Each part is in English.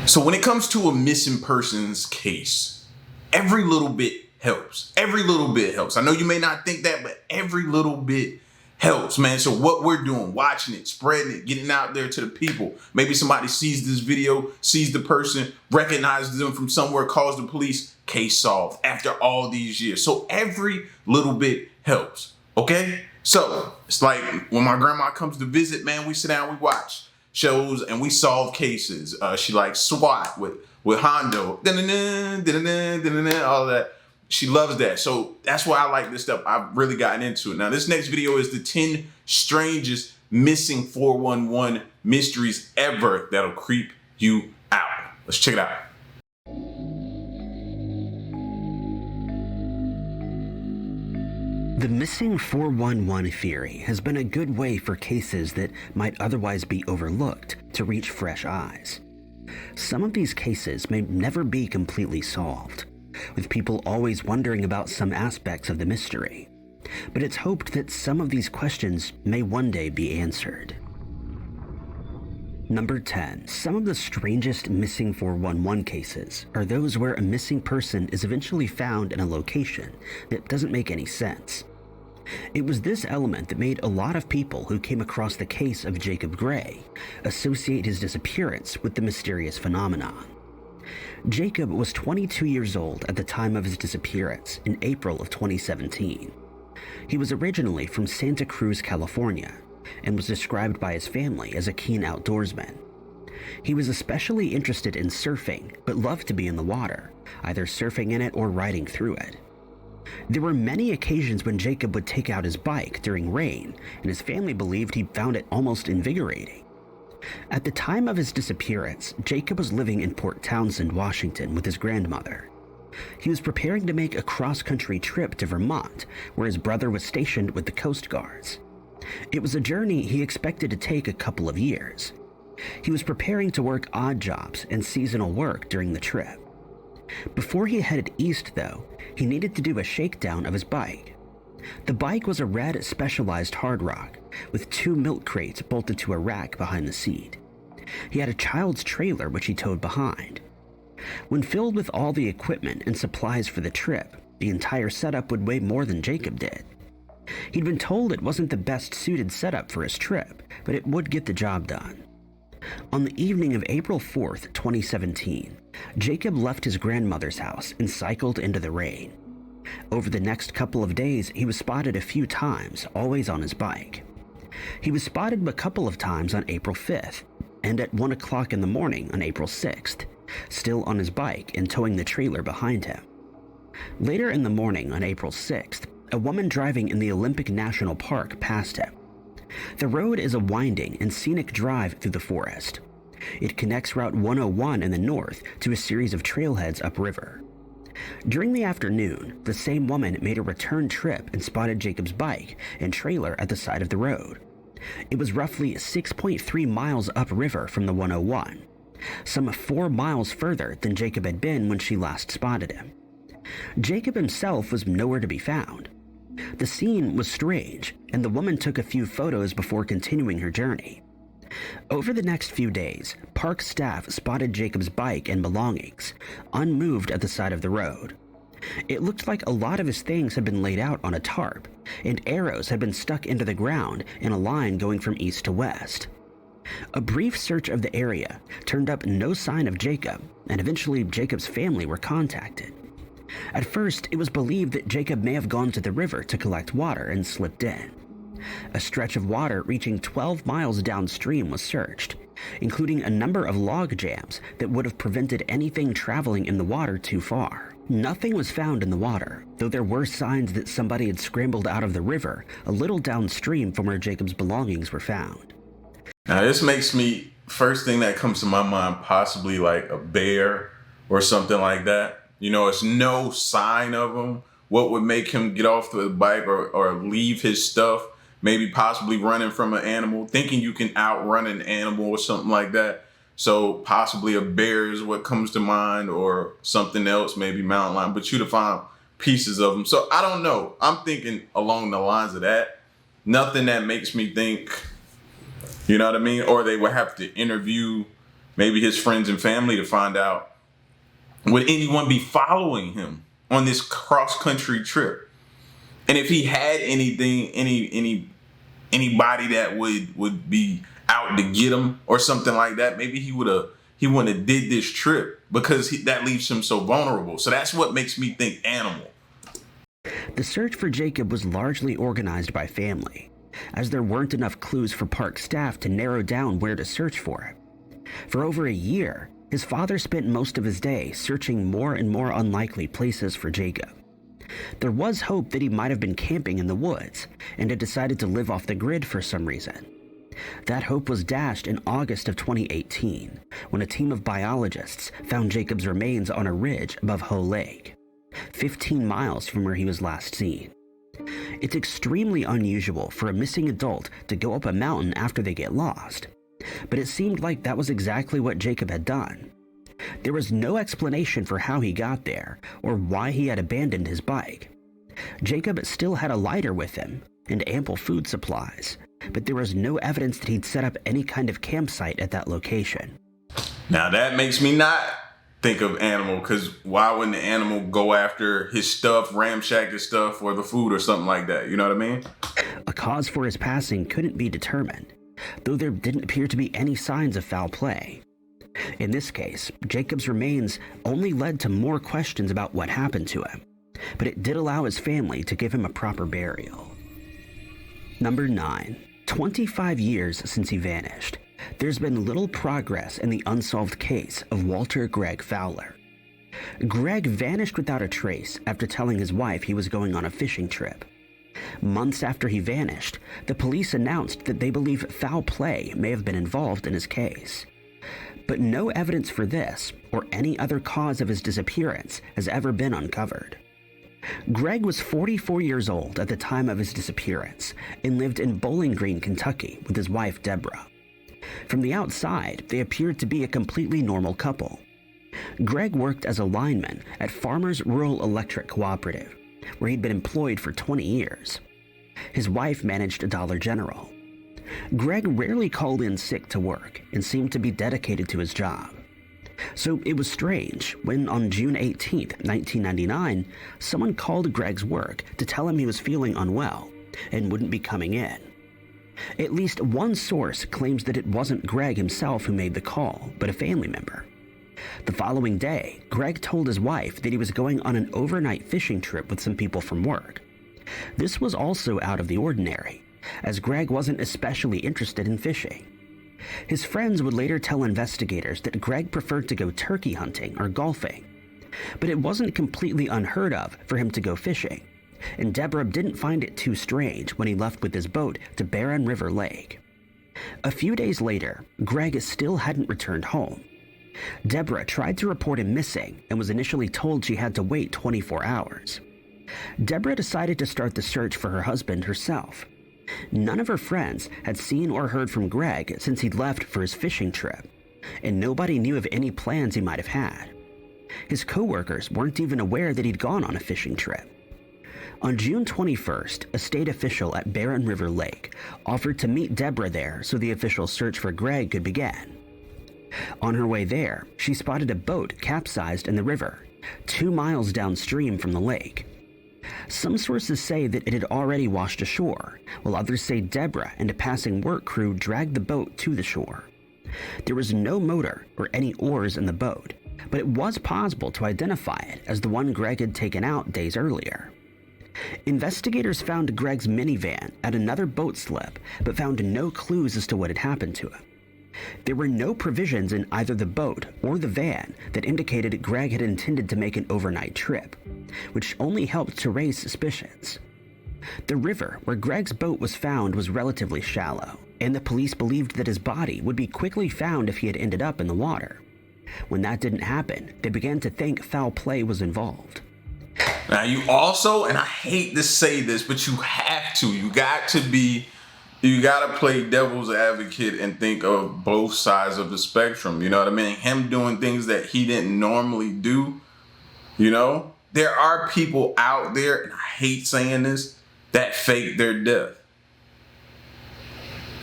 So when it comes to a missing persons case, every little bit helps. Every little bit helps. I know you may not think that, but every little bit helps, man. So what we're doing, watching it, spreading it, getting out there to the people. Maybe somebody sees this video, sees the person, recognizes them from somewhere, calls the police, case solved after all these years. So every little bit helps, okay? So it's like when my grandma comes to visit, man, we sit down, we watch shows, and we solve cases. She likes SWAT with Hondo, all that. She loves that. So that's why I like this stuff. I've really gotten into it. Now, this next video is the 10 strangest missing 411 mysteries ever that'll creep you out. Let's check it out. The missing 411 theory has been a good way for cases that might otherwise be overlooked to reach fresh eyes. Some of these cases may never be completely solved, with people always wondering about some aspects of the mystery. But it's hoped that some of these questions may one day be answered. Number 10. Some of the strangest missing 411 cases are those where a missing person is eventually found in a location that doesn't make any sense. It was this element that made a lot of people who came across the case of Jacob Gray associate his disappearance with the mysterious phenomenon. Jacob was 22 years old at the time of his disappearance in April of 2017. He was originally from Santa Cruz, California, and was described by his family as a keen outdoorsman. He was especially interested in surfing, but loved to be in the water, either surfing in it or riding through it. There were many occasions when Jacob would take out his bike during rain, and his family believed he found it almost invigorating. At the time of his disappearance, Jacob was living in Port Townsend, Washington with his grandmother. He was preparing to make a cross-country trip to Vermont, where his brother was stationed with the Coast Guards. It was a journey he expected to take a couple of years. He was preparing to work odd jobs and seasonal work during the trip. Before he headed east, though, he needed to do a shakedown of his bike. The bike was a red Specialized hard rock with 2 milk crates bolted to a rack behind the seat. He had a child's trailer which he towed behind. When filled with all the equipment and supplies for the trip, the entire setup would weigh more than Jacob did. He'd been told it wasn't the best suited setup for his trip, but it would get the job done. On the evening of April 4th, 2017, Jacob left his grandmother's house and cycled into the rain. Over the next couple of days, he was spotted a few times, always on his bike. He was spotted a couple of times on April 5th, and at 1 o'clock in the morning on April 6th, still on his bike and towing the trailer behind him. Later in the morning on April 6th, a woman driving in the Olympic National Park passed him. The road is a winding and scenic drive through the forest. It connects Route 101 in the north to a series of trailheads upriver. During the afternoon, the same woman made a return trip and spotted Jacob's bike and trailer at the side of the road. It was roughly 6.3 miles upriver from the 101, some 4 miles further than Jacob had been when she last spotted him. Jacob himself was nowhere to be found. The scene was strange, and the woman took a few photos before continuing her journey. Over the next few days, park staff spotted Jacob's bike and belongings, unmoved at the side of the road. It looked like a lot of his things had been laid out on a tarp, and arrows had been stuck into the ground in a line going from east to west. A brief search of the area turned up no sign of Jacob, and eventually Jacob's family were contacted. At first, it was believed that Jacob may have gone to the river to collect water and slipped in. A stretch of water reaching 12 miles downstream was searched, including a number of log jams that would have prevented anything traveling in the water too far. Nothing was found in the water, though there were signs that somebody had scrambled out of the river a little downstream from where Jacob's belongings were found. Now this makes me, first thing that comes to my mind, possibly like a bear or something like that. You know, it's no sign of him. What would make him get off the bike or leave his stuff? Maybe possibly running from an animal, thinking you can outrun an animal or something like that. So possibly a bear is what comes to mind, or something else, maybe mountain lion, but you'd have found pieces of them. So I don't know. I'm thinking along the lines of that. Nothing that makes me think, you know what I mean? Or they would have to interview maybe his friends and family to find out, would anyone be following him on this cross-country trip? And if he had anything, anybody that would be out to get him or something like that, maybe he wouldn't have did this trip, because that leaves him so vulnerable. So that's what makes me think animal. The search for Jacob was largely organized by family, as there weren't enough clues for park staff to narrow down where to search for him. For over a year, his father spent most of his day searching more and more unlikely places for Jacob. There was hope that he might have been camping in the woods and had decided to live off the grid for some reason. That hope was dashed in August of 2018, when a team of biologists found Jacob's remains on a ridge above Hoe Lake, 15 miles from where he was last seen. It's extremely unusual for a missing adult to go up a mountain after they get lost, but it seemed like that was exactly what Jacob had done. There was no explanation for how he got there or why he had abandoned his bike. Jacob still had a lighter with him and ample food supplies, but there was no evidence that he'd set up any kind of campsite at that location. Now that makes me not think of animal, because why wouldn't the animal go after his stuff, ramshack his stuff, or the food or something like that? You know what I mean? A cause for his passing couldn't be determined, though there didn't appear to be any signs of foul play. In this case, Jacob's remains only led to more questions about what happened to him, but it did allow his family to give him a proper burial. Number 9. 25 years since he vanished, there's been little progress in the unsolved case of Walter Greg Fowler. Greg vanished without a trace after telling his wife he was going on a fishing trip. Months after he vanished, the police announced that they believe foul play may have been involved in his case. But no evidence for this or any other cause of his disappearance has ever been uncovered. Greg was 44 years old at the time of his disappearance and lived in Bowling Green, Kentucky with his wife Deborah. From the outside, they appeared to be a completely normal couple. Greg worked as a lineman at Farmers Rural Electric Cooperative, where he'd been employed for 20 years. His wife managed a Dollar General. Greg rarely called in sick to work and seemed to be dedicated to his job. So it was strange when on June 18, 1999, someone called Greg's work to tell him he was feeling unwell and wouldn't be coming in. At least one source claims that it wasn't Greg himself who made the call, but a family member. The following day, Greg told his wife that he was going on an overnight fishing trip with some people from work. This was also out of the ordinary, as Greg wasn't especially interested in fishing. His friends would later tell investigators that Greg preferred to go turkey hunting or golfing, but it wasn't completely unheard of for him to go fishing, and Deborah didn't find it too strange when he left with his boat to Barren River Lake. A few days later, Greg still hadn't returned home. Deborah tried to report him missing and was initially told she had to wait 24 hours. Deborah decided to start the search for her husband herself. None of her friends had seen or heard from Greg since he'd left for his fishing trip, and nobody knew of any plans he might have had. His co-workers weren't even aware that he'd gone on a fishing trip. On June 21st, a state official at Barren River Lake offered to meet Deborah there so the official search for Greg could begin. On her way there, she spotted a boat capsized in the river, 2 miles downstream from the lake. Some sources say that it had already washed ashore, while others say Deborah and a passing work crew dragged the boat to the shore. There was no motor or any oars in the boat, but it was possible to identify it as the one Greg had taken out days earlier. Investigators found Greg's minivan at another boat slip, but found no clues as to what had happened to him. There were no provisions in either the boat or the van that indicated Greg had intended to make an overnight trip, which only helped to raise suspicions. The river where Greg's boat was found was relatively shallow, and the police believed that his body would be quickly found if he had ended up in the water. When that didn't happen, they began to think foul play was involved. Now you also, and I hate to say this, but you have to, you got to play devil's advocate and think of both sides of the spectrum. You know what I mean? Him doing things that he didn't normally do. You know, there are people out there, and I hate saying this, that fake their death.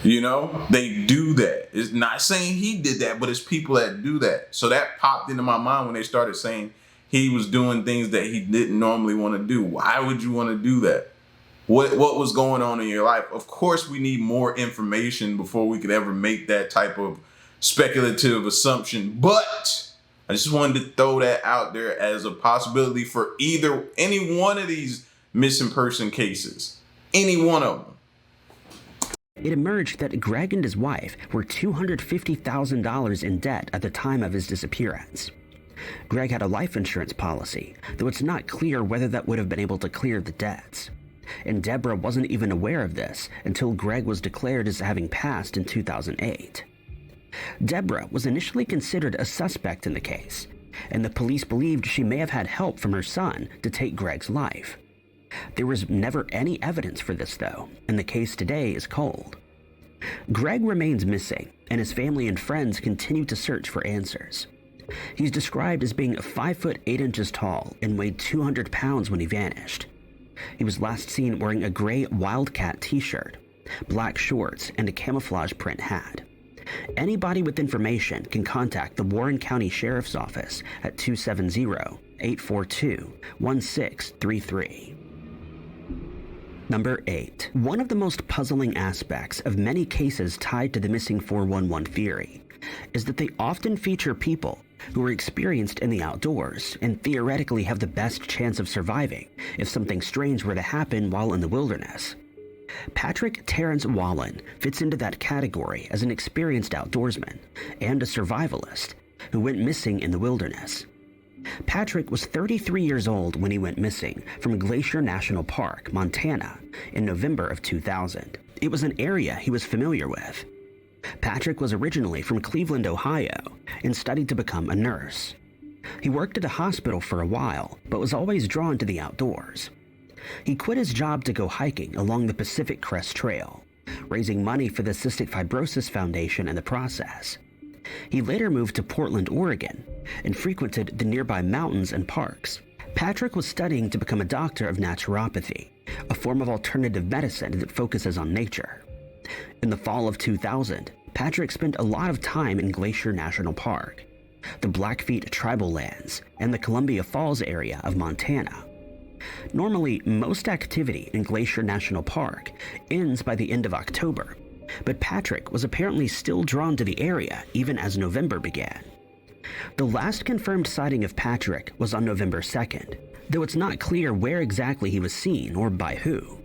You know, they do that. It's not saying he did that, but it's people that do that. So that popped into my mind when they started saying he was doing things that he didn't normally want to do. Why would you want to do that? What was going on in your life? Of course, we need more information before we could ever make that type of speculative assumption. But I just wanted to throw that out there as a possibility for any one of these missing person cases. Any one of them. It emerged that Greg and his wife were $250,000 in debt at the time of his disappearance. Greg had a life insurance policy, though it's not clear whether that would have been able to clear the debts. And Deborah wasn't even aware of this until Greg was declared as having passed in 2008. Deborah was initially considered a suspect in the case, and the police believed she may have had help from her son to take Greg's life. There was never any evidence for this, though, and the case today is cold. Greg remains missing, and his family and friends continue to search for answers. He's described as being 5 foot 8 inches tall and weighed 200 pounds when he vanished. He was last seen wearing a gray Wildcat t-shirt, black shorts, and a camouflage print hat. Anybody with information can contact the Warren County Sheriff's Office at 270-842-1633. Number 8. One of the most puzzling aspects of many cases tied to the missing 411 theory is that they often feature people who are experienced in the outdoors and theoretically have the best chance of surviving if something strange were to happen while in the wilderness. Patrick Terrence Wallen fits into that category as an experienced outdoorsman and a survivalist who went missing in the wilderness. Patrick was 33 years old when he went missing from Glacier National Park, Montana, in November of 2000. It was an area he was familiar with. Patrick was originally from Cleveland, Ohio, and studied to become a nurse. He worked at a hospital for a while, but was always drawn to the outdoors. He quit his job to go hiking along the Pacific Crest Trail, raising money for the Cystic Fibrosis Foundation in the process. He later moved to Portland, Oregon, and frequented the nearby mountains and parks. Patrick was studying to become a doctor of naturopathy, a form of alternative medicine that focuses on nature. In the fall of 2000, Patrick spent a lot of time in Glacier National Park, the Blackfeet tribal lands, and the Columbia Falls area of Montana. Normally, most activity in Glacier National Park ends by the end of October, but Patrick was apparently still drawn to the area even as November began. The last confirmed sighting of Patrick was on November 2nd, though it's not clear where exactly he was seen or by who.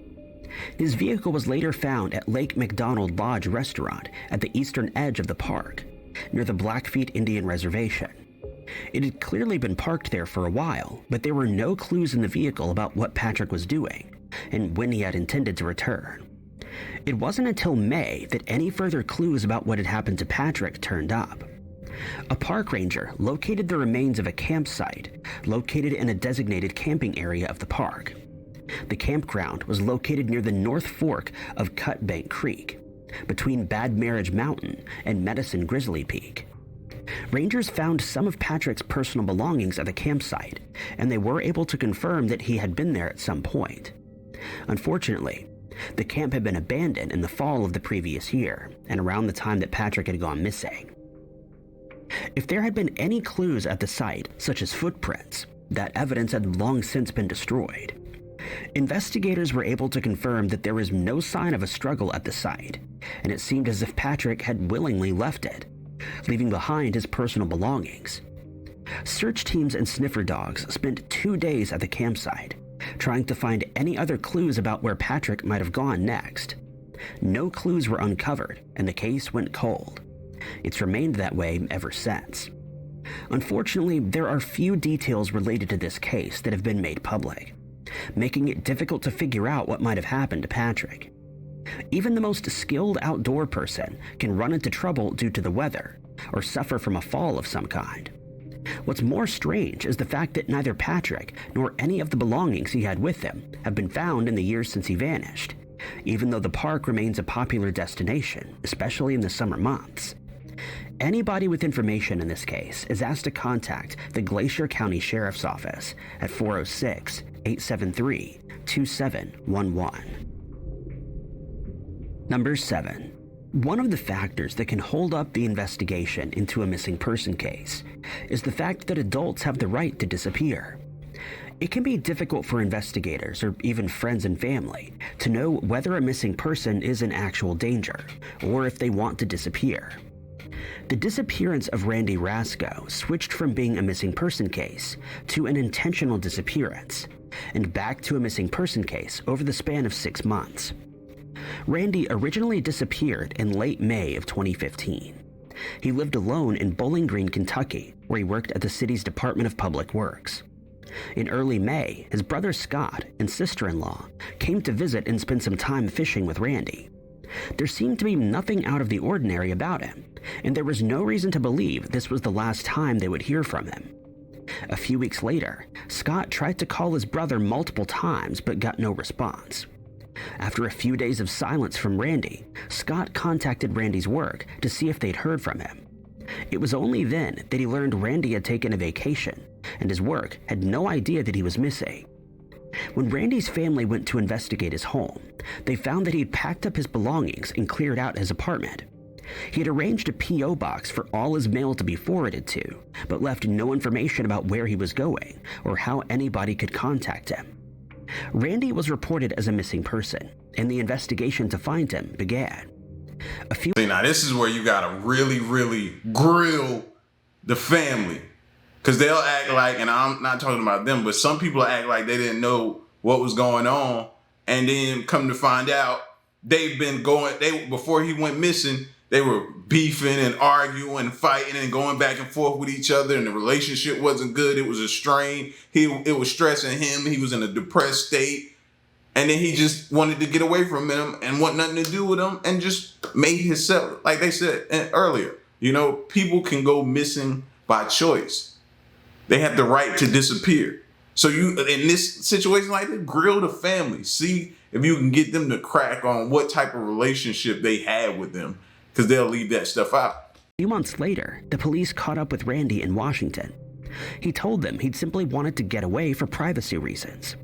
His vehicle was later found at Lake McDonald Lodge restaurant at the eastern edge of the park, near the Blackfeet Indian Reservation. It had clearly been parked there for a while, but there were no clues in the vehicle about what Patrick was doing and when he had intended to return. It wasn't until May that any further clues about what had happened to Patrick turned up. A park ranger located the remains of a campsite located in a designated camping area of the park. The campground was located near the North Fork of Cut Bank Creek, between Bad Marriage Mountain and Medicine Grizzly Peak. Rangers found some of Patrick's personal belongings at the campsite, and they were able to confirm that he had been there at some point. Unfortunately, the camp had been abandoned in the fall of the previous year, and around the time that Patrick had gone missing. If there had been any clues at the site, such as footprints, that evidence had long since been destroyed. Investigators were able to confirm that there was no sign of a struggle at the site, and it seemed as if Patrick had willingly left it, leaving behind his personal belongings. Search teams and sniffer dogs spent 2 days at the campsite, trying to find any other clues about where Patrick might have gone next. No clues were uncovered, and the case went cold. It's remained that way ever since. Unfortunately, there are few details related to this case that have been made public, making it difficult to figure out what might have happened to Patrick. Even the most skilled outdoor person can run into trouble due to the weather, or suffer from a fall of some kind. What's more strange is the fact that neither Patrick nor any of the belongings he had with him have been found in the years since he vanished, even though the park remains a popular destination, especially in the summer months. Anybody with information in this case is asked to contact the Glacier County Sheriff's Office at 406-873-2711. Number 7. One of the factors that can hold up the investigation into a missing person case is the fact that adults have the right to disappear. It can be difficult for investigators or even friends and family to know whether a missing person is in actual danger or if they want to disappear. The disappearance of Randy Rasco switched from being a missing person case to an intentional disappearance, and back to a missing person case over the span of 6 months. Randy originally disappeared in late May of 2015. He lived alone in Bowling Green, Kentucky, where he worked at the city's Department of Public Works. In early May, his brother Scott and sister-in-law came to visit and spend some time fishing with Randy. There seemed to be nothing out of the ordinary about him, and there was no reason to believe this was the last time they would hear from him. A few weeks later, Scott tried to call his brother multiple times but got no response. After a few days of silence from Randy, Scott contacted Randy's work to see if they'd heard from him. It was only then that he learned Randy had taken a vacation, and his work had no idea that he was missing. When Randy's family went to investigate his home, they found that he'd packed up his belongings and cleared out his apartment. He had arranged a P.O. box for all his mail to be forwarded to, but left no information about where he was going or how anybody could contact him. Randy was reported as a missing person, and the investigation to find him began. Now, this is where you gotta really grill the family. Because they'll act like, and I'm not talking about them, but some people act like they didn't know what was going on. And then come to find out, before he went missing, they were beefing and arguing and fighting and going back and forth with each other. And the relationship wasn't good. It was a strain. It was stressing him. He was in a depressed state. And then he just wanted to get away from him and want nothing to do with him and just made himself, like they said earlier, people can go missing by choice. They have the right to disappear. So you, in this situation like this, grill the family. See if you can get them to crack on what type of relationship they had with them, because they'll leave that stuff out. A few months later, the police caught up with Randy in Washington. He told them he'd simply wanted to get away for privacy reasons.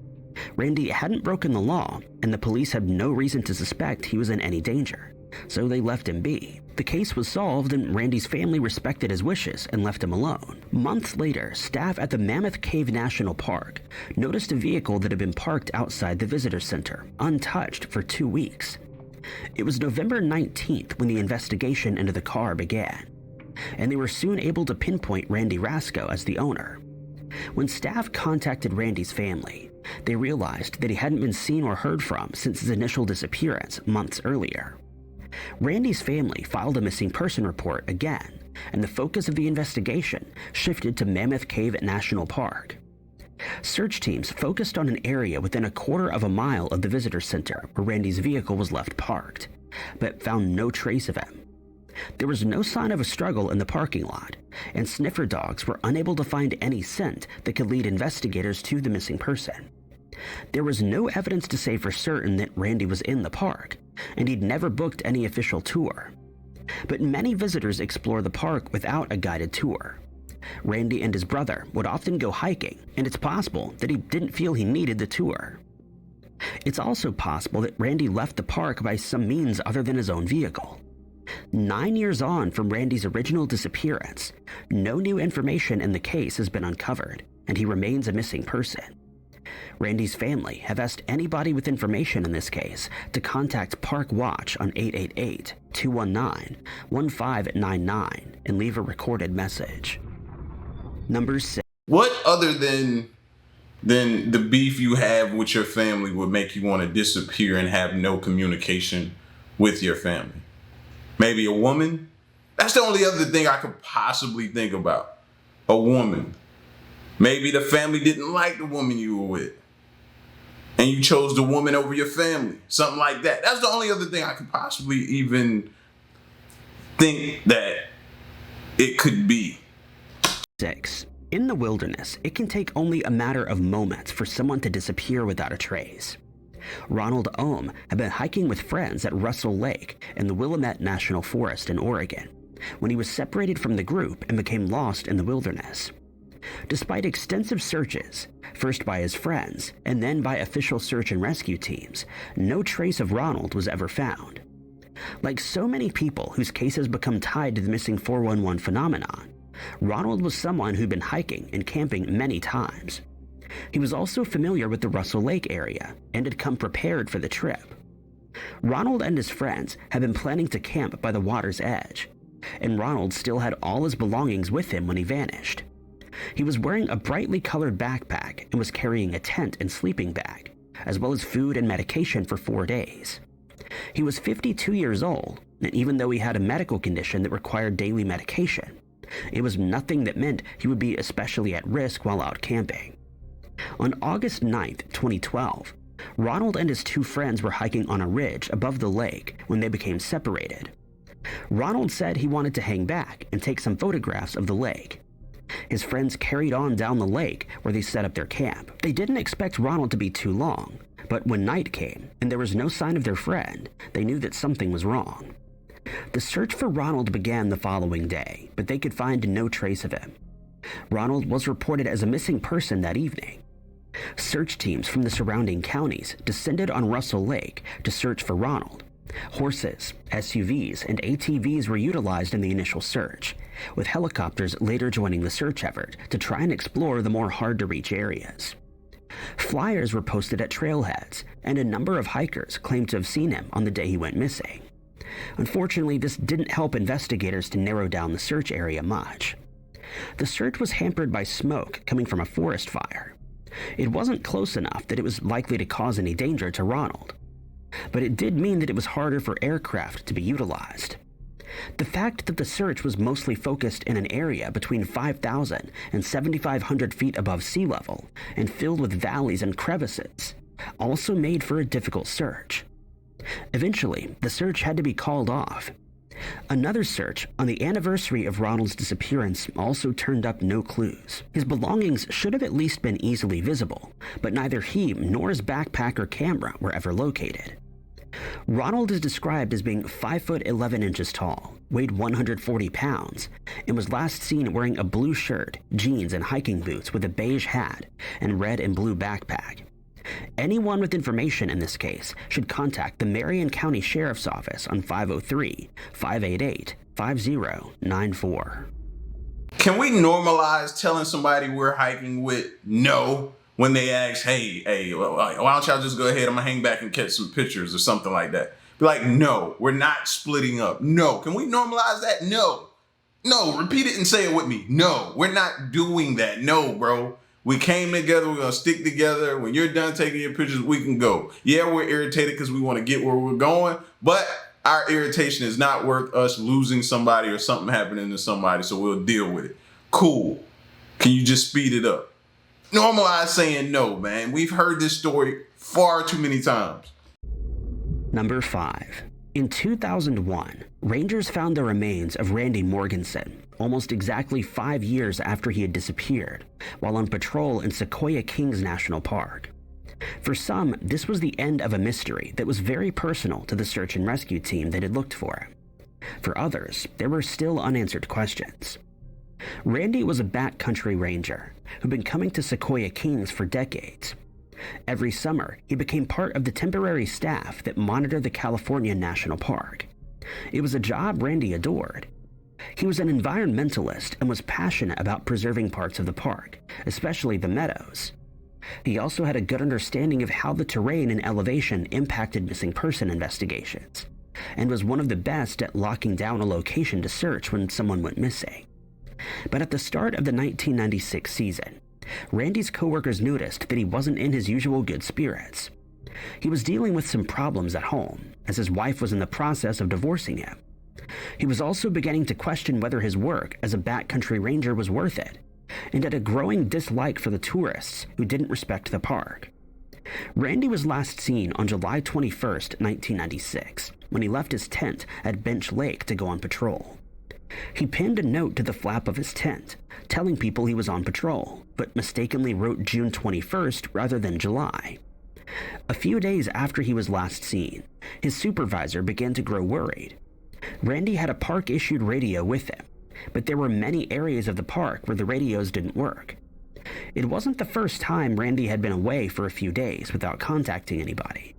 Randy hadn't broken the law, and the police had no reason to suspect he was in any danger, so they left him be. The case was solved, and Randy's family respected his wishes and left him alone. Months later, staff at the Mammoth Cave National Park noticed a vehicle that had been parked outside the visitor center, untouched for 2 weeks. It was November 19th when the investigation into the car began, and they were soon able to pinpoint Randy Rasco as the owner. When staff contacted Randy's family, they realized that he hadn't been seen or heard from since his initial disappearance months earlier. Randy's family filed a missing person report again, and the focus of the investigation shifted to Mammoth Cave National Park. Search teams focused on an area within a quarter of a mile of the visitor center where Randy's vehicle was left parked, but found no trace of him. There was no sign of a struggle in the parking lot, and sniffer dogs were unable to find any scent that could lead investigators to the missing person. There was no evidence to say for certain that Randy was in the park, and he'd never booked any official tour. But many visitors explore the park without a guided tour. Randy and his brother would often go hiking, and it's possible that he didn't feel he needed the tour. It's also possible that Randy left the park by some means other than his own vehicle. 9 years on from Randy's original disappearance, no new information in the case has been uncovered, and he remains a missing person. Randy's family have asked anybody with information in this case to contact Park Watch on 888-219-1599 and leave a recorded message. Number 6. What other than the beef you have with your family would make you want to disappear and have no communication with your family? Maybe a woman? That's the only other thing I could possibly think about. A woman. Maybe the family didn't like the woman you were with, and you chose the woman over your family. Something like that. That's the only other thing I could possibly even think that it could be. 6. In the wilderness, it can take only a matter of moments for someone to disappear without a trace. Ronald Ohm had been hiking with friends at Russell Lake in the Willamette National Forest in Oregon when he was separated from the group and became lost in the wilderness. Despite extensive searches, first by his friends and then by official search and rescue teams, no trace of Ronald was ever found. Like so many people whose cases become tied to the missing 411 phenomenon, Ronald was someone who'd been hiking and camping many times. He was also familiar with the Russell Lake area and had come prepared for the trip. Ronald and his friends had been planning to camp by the water's edge, and Ronald still had all his belongings with him when he vanished. He was wearing a brightly colored backpack and was carrying a tent and sleeping bag, as well as food and medication for 4 days. He was 52 years old, and even though he had a medical condition that required daily medication, it was nothing that meant he would be especially at risk while out camping. On August 9th, 2012, Ronald and his 2 friends were hiking on a ridge above the lake when they became separated. Ronald said he wanted to hang back and take some photographs of the lake. His friends carried on down the lake where they set up their camp. They didn't expect Ronald to be too long, but when night came and there was no sign of their friend, they knew that something was wrong. The search for Ronald began the following day, but they could find no trace of him. Ronald was reported as a missing person that evening. Search teams from the surrounding counties descended on Russell Lake to search for Ronald. Horses, SUVs, and ATVs were utilized in the initial search, with helicopters later joining the search effort to try and explore the more hard-to-reach areas. Flyers were posted at trailheads, and a number of hikers claimed to have seen him on the day he went missing. Unfortunately, this didn't help investigators to narrow down the search area much. The search was hampered by smoke coming from a forest fire. It wasn't close enough that it was likely to cause any danger to Ronald, but it did mean that it was harder for aircraft to be utilized. The fact that the search was mostly focused in an area between 5,000 and 7,500 feet above sea level and filled with valleys and crevices also made for a difficult search. Eventually, the search had to be called off. Another search on the anniversary of Ronald's disappearance also turned up no clues. His belongings should have at least been easily visible, but neither he nor his backpack or camera were ever located. Ronald is described as being 5 foot 11 inches tall, weighed 140 pounds, and was last seen wearing a blue shirt, jeans, and hiking boots with a beige hat and red and blue backpack. Anyone with information in this case should contact the Marion County Sheriff's Office on 503-588-5094. Can we normalize telling somebody we're hiking with no when they ask, hey, why don't y'all just go ahead, I'm gonna hang back and catch some pictures or something like that? Be like, no, we're not splitting up. No, can we normalize that? No, repeat it and say it with me. No, we're not doing that. No, bro. We came together, we're gonna stick together. When you're done taking your pictures, we can go. Yeah, we're irritated because we wanna get where we're going, but our irritation is not worth us losing somebody or something happening to somebody, so we'll deal with it. Cool. Can you just speed it up? Normalize saying no, man. We've heard this story far too many times. Number 5. In 2001, rangers found the remains of Randy Morgenson, almost exactly 5 years after he had disappeared, while on patrol in Sequoia Kings National Park. For some, this was the end of a mystery that was very personal to the search and rescue team that had looked for him. For others, there were still unanswered questions. Randy was a backcountry ranger who'd been coming to Sequoia Kings for decades. Every summer, he became part of the temporary staff that monitored the California National Park. It was a job Randy adored. He was an environmentalist and was passionate about preserving parts of the park, especially the meadows. He also had a good understanding of how the terrain and elevation impacted missing person investigations, and was one of the best at locking down a location to search when someone went missing. But at the start of the 1996 season, Randy's coworkers noticed that he wasn't in his usual good spirits. He was dealing with some problems at home, as his wife was in the process of divorcing him. He was also beginning to question whether his work as a backcountry ranger was worth it, and had a growing dislike for the tourists who didn't respect the park. Randy was last seen on July 21st, 1996, when he left his tent at Bench Lake to go on patrol. He pinned a note to the flap of his tent, telling people he was on patrol, but mistakenly wrote June 21st rather than July. A few days after he was last seen, his supervisor began to grow worried. Randy had a park-issued radio with him, but there were many areas of the park where the radios didn't work. It wasn't the first time Randy had been away for a few days without contacting anybody.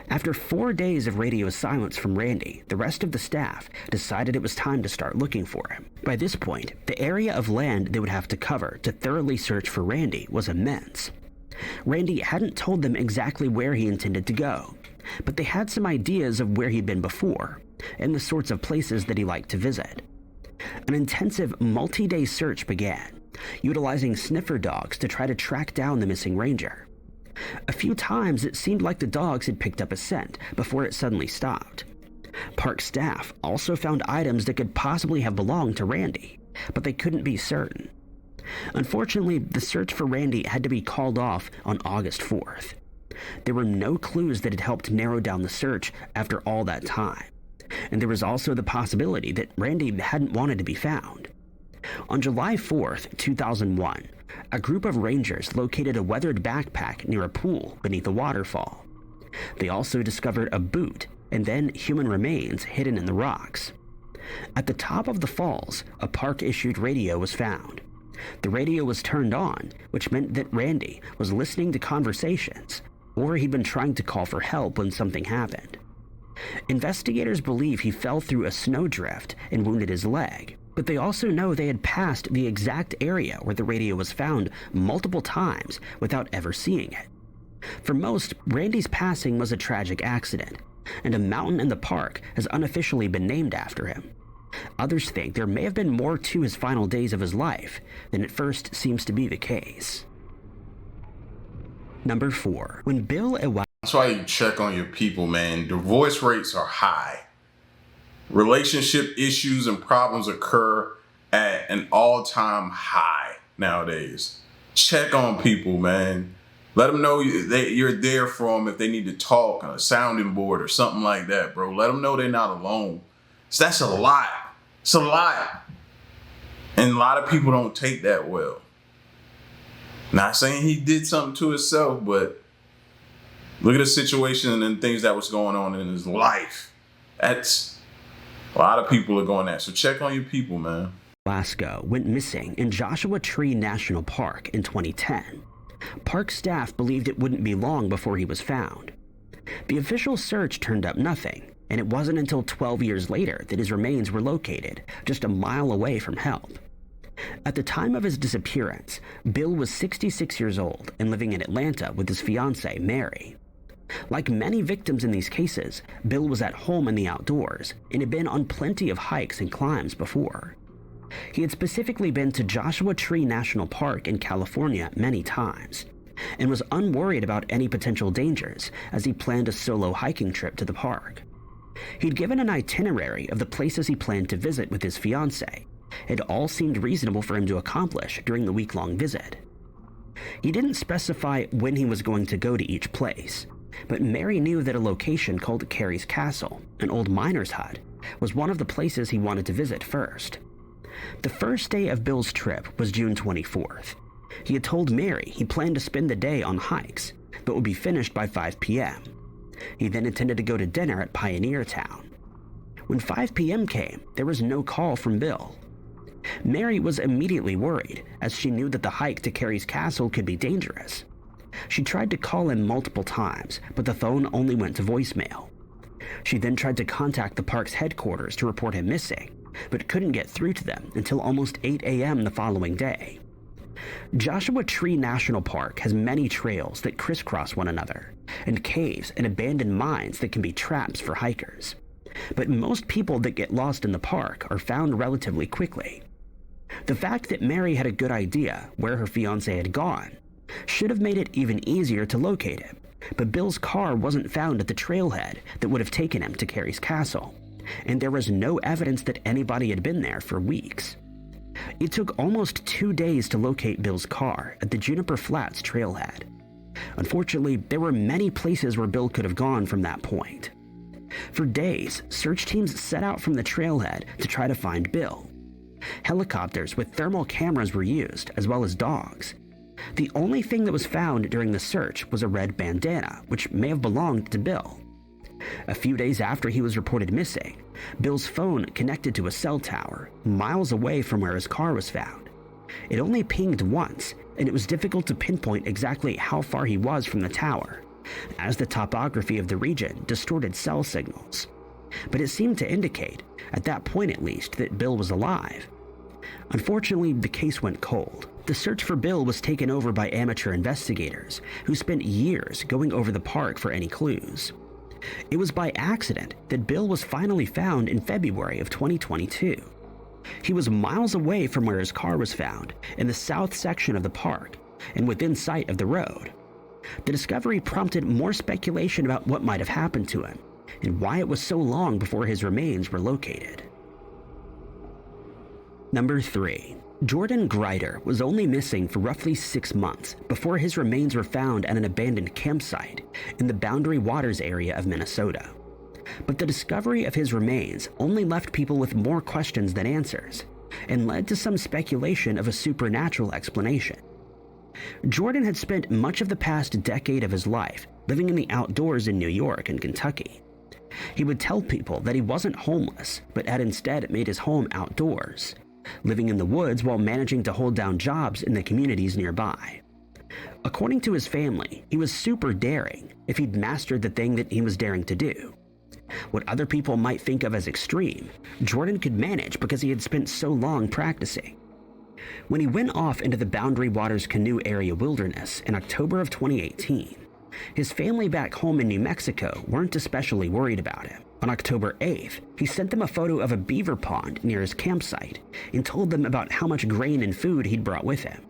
After 4 days of radio silence from Randy, the rest of the staff decided it was time to start looking for him. By this point, the area of land they would have to cover to thoroughly search for Randy was immense. Randy hadn't told them exactly where he intended to go, but they had some ideas of where he'd been before and the sorts of places that he liked to visit. An intensive multi-day search began, utilizing sniffer dogs to try to track down the missing ranger. A few times it seemed like the dogs had picked up a scent before it suddenly stopped. Park staff also found items that could possibly have belonged to Randy, but they couldn't be certain. Unfortunately, the search for Randy had to be called off on August 4th. There were no clues that had helped narrow down the search after all that time, and there was also the possibility that Randy hadn't wanted to be found. On July 4th, 2001, a group of rangers located a weathered backpack near a pool beneath a waterfall. They also discovered a boot and then human remains hidden in the rocks. At the top of the falls, a park-issued radio was found. The radio was turned on, which meant that Randy was listening to conversations, or he'd been trying to call for help when something happened. Investigators believe he fell through a snowdrift and wounded his leg, but they also know they had passed the exact area where the radio was found multiple times without ever seeing it. For most, Randy's passing was a tragic accident, and a mountain in the park has unofficially been named after him. Others think there may have been more to his final days of his life than at first seems to be the case. Number 4. When Bill That's why you check on your people, man. Divorce rates are high. Relationship issues and problems occur at an all-time high nowadays. Check on people, man. Let them know you're there for them if they need to talk on a sounding board or something like that, bro. Let them know they're not alone. So that's a lot. It's a lot. And a lot of people don't take that well. Not saying he did something to himself, but look at the situation and things that was going on in his life. That's a lot of people are going there. So check on your people, man. Alaska went missing in Joshua Tree National Park in 2010. Park staff believed it wouldn't be long before he was found. The official search turned up nothing, and it wasn't until 12 years later that his remains were located, just a mile away from help. At the time of his disappearance, Bill was 66 years old and living in Atlanta with his fiancée, Mary. Like many victims in these cases, Bill was at home in the outdoors and had been on plenty of hikes and climbs before. He had specifically been to Joshua Tree National Park in California many times, and was unworried about any potential dangers as he planned a solo hiking trip to the park. He'd given an itinerary of the places he planned to visit with his fiancée. It all seemed reasonable for him to accomplish during the week-long visit. He didn't specify when he was going to go to each place, but Mary knew that a location called Carey's Castle, an old miner's hut, was one of the places he wanted to visit first. The first day of Bill's trip was June 24th. He had told Mary he planned to spend the day on hikes, but would be finished by 5 p.m. He then intended to go to dinner at Pioneer Town. When 5 p.m. came, there was no call from Bill. Mary was immediately worried, as she knew that the hike to Carey's Castle could be dangerous. She tried to call him multiple times, but the phone only went to voicemail. She then tried to contact the park's headquarters to report him missing, but couldn't get through to them until almost 8 a.m. the following day. Joshua Tree National Park has many trails that crisscross one another, and caves and abandoned mines that can be traps for hikers. But most people that get lost in the park are found relatively quickly. The fact that Mary had a good idea where her fiancé had gone should have made it even easier to locate him, but Bill's car wasn't found at the trailhead that would have taken him to Carey's Castle, and there was no evidence that anybody had been there for weeks. It took almost 2 days to locate Bill's car at the Juniper Flats trailhead. Unfortunately, there were many places where Bill could have gone from that point. For days, search teams set out from the trailhead to try to find Bill. Helicopters with thermal cameras were used, as well as dogs. The only thing that was found during the search was a red bandana, which may have belonged to Bill. A few days after he was reported missing, Bill's phone connected to a cell tower, miles away from where his car was found. It only pinged once, and it was difficult to pinpoint exactly how far he was from the tower. as the topography of the region distorted cell signals. But it seemed to indicate, at that point at least, that Bill was alive. Unfortunately, the case went cold. The search for Bill was taken over by amateur investigators who spent years going over the park for any clues. It was by accident that Bill was finally found in February of 2022. He was miles away from where his car was found, in the south section of the park and within sight of the road. The discovery prompted more speculation about what might have happened to him and why it was so long before his remains were located. Number 3. Jordan Grider was only missing for roughly 6 months before his remains were found at an abandoned campsite in the Boundary Waters area of Minnesota. But the discovery of his remains only left people with more questions than answers, and led to some speculation of a supernatural explanation. Jordan had spent much of the past decade of his life living in the outdoors in New York and Kentucky. He would tell people that he wasn't homeless, but had instead made his home outdoors, living in the woods while managing to hold down jobs in the communities nearby. According to his family, he was super daring if he'd mastered the thing that he was daring to do. What other people might think of as extreme, Jordan could manage because he had spent so long practicing. When he went off into the Boundary Waters Canoe Area wilderness in October of 2018, his family back home in New Mexico weren't especially worried about him. On October 8th, he sent them a photo of a beaver pond near his campsite and told them about how much grain and food he'd brought with him.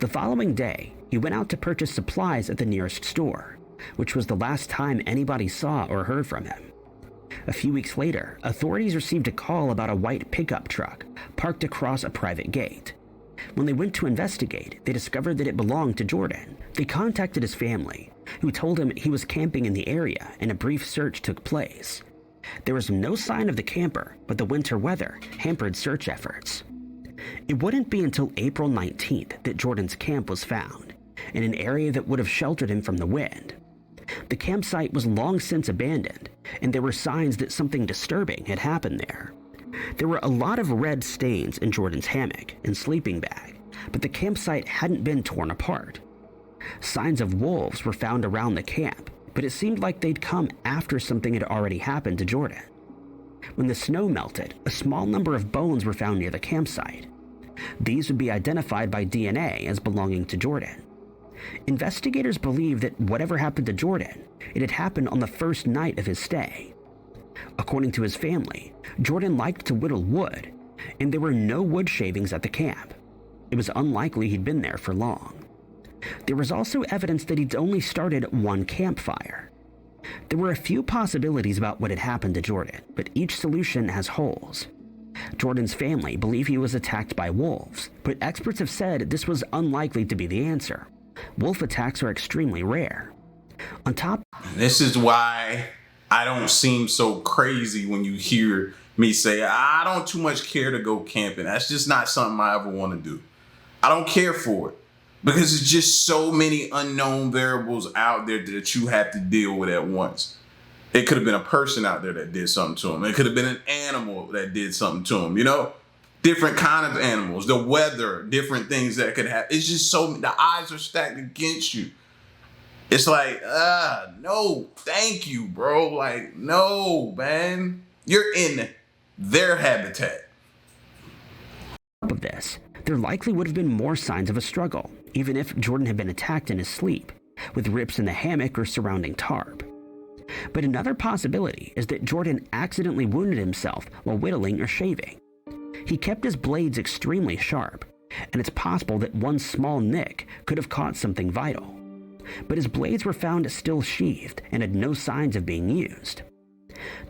The following day, he went out to purchase supplies at the nearest store, which was the last time anybody saw or heard from him. A few weeks later, authorities received a call about a white pickup truck parked across a private gate. When they went to investigate, they discovered that it belonged to Jordan. They contacted his family, who told him he was camping in the area, and a brief search took place. There was no sign of the camper, but the winter weather hampered search efforts. It wouldn't be until April 19th that Jordan's camp was found, in an area that would have sheltered him from the wind. The campsite was long since abandoned, and there were signs that something disturbing had happened there. There were a lot of red stains in Jordan's hammock and sleeping bag, but the campsite hadn't been torn apart. Signs of wolves were found around the camp, but it seemed like they'd come after something had already happened to Jordan. When the snow melted, a small number of bones were found near the campsite. These would be identified by DNA as belonging to Jordan. Investigators believe that whatever happened to Jordan, it had happened on the first night of his stay. According to his family, Jordan liked to whittle wood, and there were no wood shavings at the camp. It was unlikely he'd been there for long. There was also evidence that he'd only started one campfire. There were a few possibilities about what had happened to Jordan, but each solution has holes. Jordan's family believe he was attacked by wolves, but experts have said this was unlikely to be the answer. Wolf attacks are extremely rare. On top, this is why I don't seem so crazy when you hear me say, I don't too much care to go camping. That's just not something I ever want to do. I don't care for it because it's just so many unknown variables out there that you have to deal with at once. It could have been a person out there that did something to him. It could have been an animal that did something to him, you know? Different kind of animals, the weather, different things that could happen. It's just so, the odds are stacked against you. It's like, no, thank you, bro. Like, no, man. You're in their habitat. On top of this, there likely would have been more signs of a struggle, even if Jordan had been attacked in his sleep, with rips in the hammock or surrounding tarp. But another possibility is that Jordan accidentally wounded himself while whittling or shaving. He kept his blades extremely sharp, and it's possible that one small nick could have caught something vital. But his blades were found still sheathed and had no signs of being used.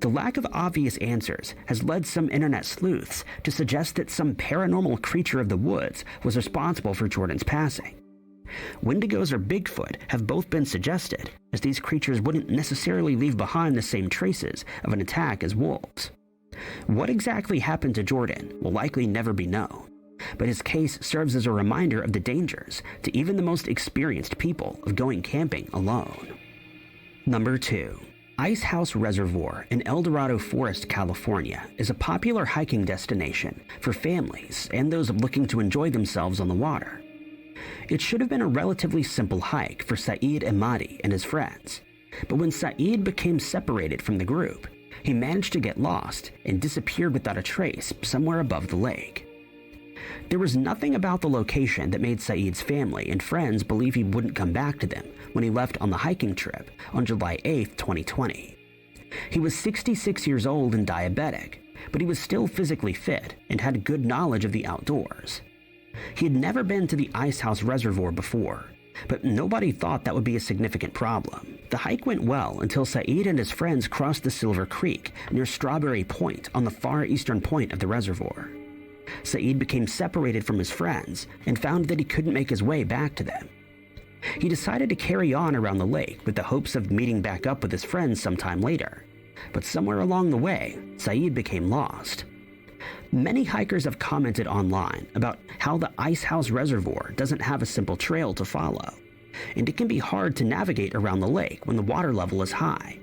The lack of obvious answers has led some internet sleuths to suggest that some paranormal creature of the woods was responsible for Jordan's passing. Wendigos or Bigfoot have both been suggested, as these creatures wouldn't necessarily leave behind the same traces of an attack as wolves. What exactly happened to Jordan will likely never be known, but his case serves as a reminder of the dangers to even the most experienced people of going camping alone. Number 2. Ice House Reservoir in El Dorado Forest, California is a popular hiking destination for families and those looking to enjoy themselves on the water. It should have been a relatively simple hike for Saeed Emadi and his friends, but when Saeed became separated from the group, he managed to get lost and disappeared without a trace somewhere above the lake. There was nothing about the location that made Saeed's family and friends believe he wouldn't come back to them when he left on the hiking trip on July 8, 2020. He was 66 years old and diabetic, but he was still physically fit and had good knowledge of the outdoors. He had never been to the Ice House Reservoir before, but nobody thought that would be a significant problem. The hike went well until Saeed and his friends crossed the Silver Creek near Strawberry Point on the far eastern point of the reservoir. Saeed became separated from his friends and found that he couldn't make his way back to them. He decided to carry on around the lake with the hopes of meeting back up with his friends sometime later, but somewhere along the way, Saeed became lost. Many hikers have commented online about how the Ice House Reservoir doesn't have a simple trail to follow, and it can be hard to navigate around the lake when the water level is high.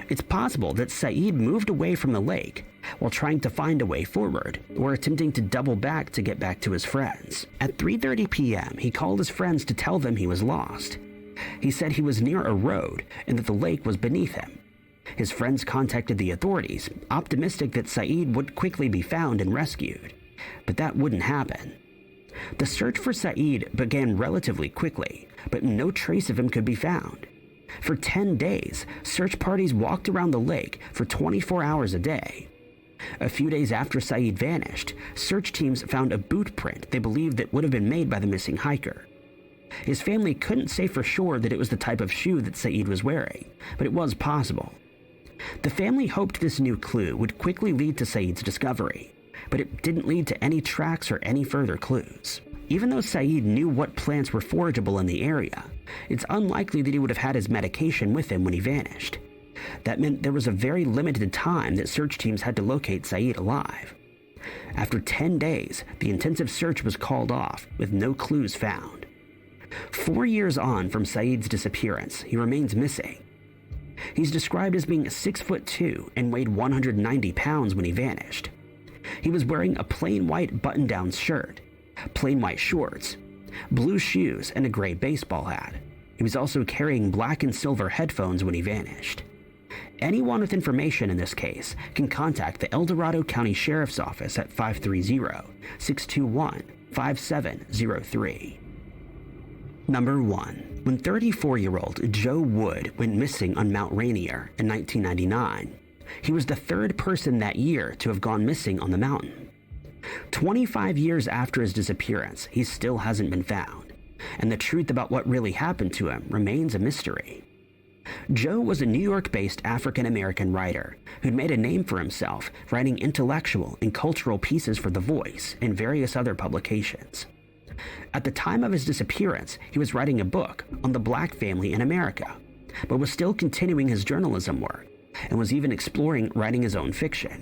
It's possible that Saeed moved away from the lake while trying to find a way forward or attempting to double back to get back to his friends. At 3:30 p.m., he called his friends to tell them he was lost. He said he was near a road and that the lake was beneath him. His friends contacted the authorities, optimistic that Saeed would quickly be found and rescued, but that wouldn't happen. The search for Saeed began relatively quickly, but no trace of him could be found. For 10 days, search parties walked around the lake for 24 hours a day. A few days after Saeed vanished, search teams found a boot print they believed that would have been made by the missing hiker. His family couldn't say for sure that it was the type of shoe that Saeed was wearing, but it was possible. The family hoped this new clue would quickly lead to Saeed's discovery, but it didn't lead to any tracks or any further clues. Even though Saeed knew what plants were forageable in the area, it's unlikely that he would have had his medication with him when he vanished. That meant there was a very limited time that search teams had to locate Saeed alive. After 10 days, the intensive search was called off with no clues found. 4 years on from Saeed's disappearance, he remains missing. He's described as being 6'2" and weighed 190 pounds when he vanished. He was wearing a plain white button-down shirt, plain white shorts, blue shoes, and a gray baseball hat. He was also carrying black and silver headphones when he vanished. Anyone with information in this case can contact the El Dorado County Sheriff's Office at 530-621-5703. Number 1. When 34-year-old Joe Wood went missing on Mount Rainier in 1999, he was the third person that year to have gone missing on the mountain. 25 years after his disappearance, he still hasn't been found, and the truth about what really happened to him remains a mystery. Joe was a New York-based African-American writer who'd made a name for himself writing intellectual and cultural pieces for The Voice and various other publications. At the time of his disappearance, he was writing a book on the Black family in America, but was still continuing his journalism work and was even exploring writing his own fiction.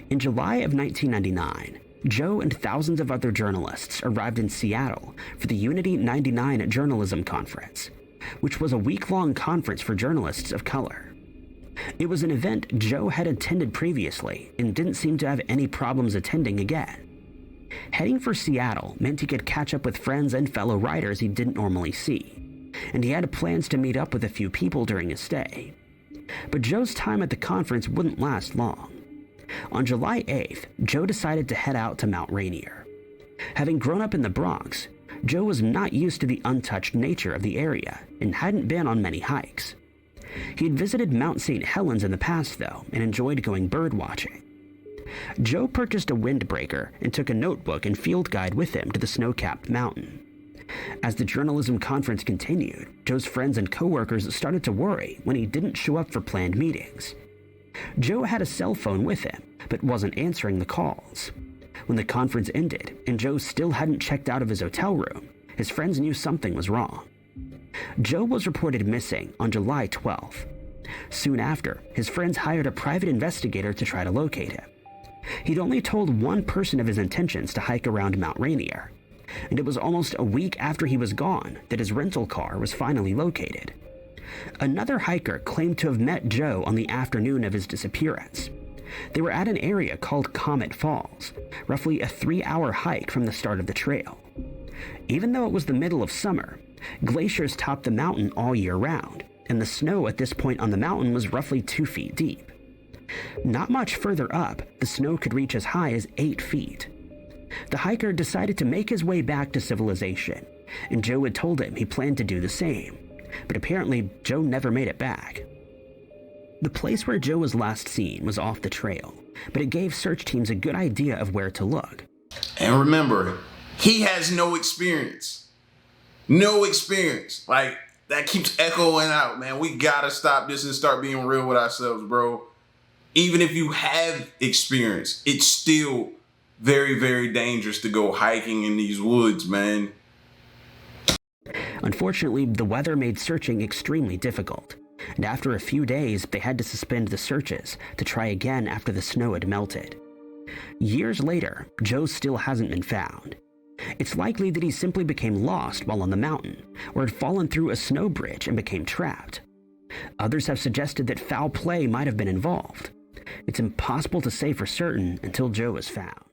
In July of 1999, Joe and thousands of other journalists arrived in Seattle for the Unity 99 Journalism Conference, which was a week-long conference for journalists of color. It was an event Joe had attended previously and didn't seem to have any problems attending again. Heading for Seattle meant he could catch up with friends and fellow writers he didn't normally see, and he had plans to meet up with a few people during his stay. But Joe's time at the conference wouldn't last long. On July 8th, Joe decided to head out to Mount Rainier. Having grown up in the Bronx, Joe was not used to the untouched nature of the area and hadn't been on many hikes. He had visited Mount St. Helens in the past, though, and enjoyed going bird watching. Joe purchased a windbreaker and took a notebook and field guide with him to the snow-capped mountain. As the journalism conference continued, Joe's friends and coworkers started to worry when he didn't show up for planned meetings. Joe had a cell phone with him, but wasn't answering the calls. When the conference ended and Joe still hadn't checked out of his hotel room, his friends knew something was wrong. Joe was reported missing on July 12th. Soon after, his friends hired a private investigator to try to locate him. He'd only told one person of his intentions to hike around Mount Rainier, and it was almost a week after he was gone that his rental car was finally located. Another hiker claimed to have met Joe on the afternoon of his disappearance. They were at an area called Comet Falls, roughly a 3-hour hike from the start of the trail. Even though it was the middle of summer, glaciers topped the mountain all year round, and the snow at this point on the mountain was roughly 2 feet deep. Not much further up, the snow could reach as high as 8 feet. The hiker decided to make his way back to civilization, and Joe had told him he planned to do the same, but apparently Joe never made it back. The place where Joe was last seen was off the trail, but it gave search teams a good idea of where to look. And remember, he has no experience. No experience. Like, that keeps echoing out, man. We gotta stop this and start being real with ourselves, bro. Even if you have experience, it's still very, very dangerous to go hiking in these woods, man. Unfortunately, the weather made searching extremely difficult, and after a few days, they had to suspend the searches to try again after the snow had melted. Years later, Joe still hasn't been found. It's likely that he simply became lost while on the mountain, or had fallen through a snow bridge and became trapped. Others have suggested that foul play might have been involved. It's impossible to say for certain until Joe is found.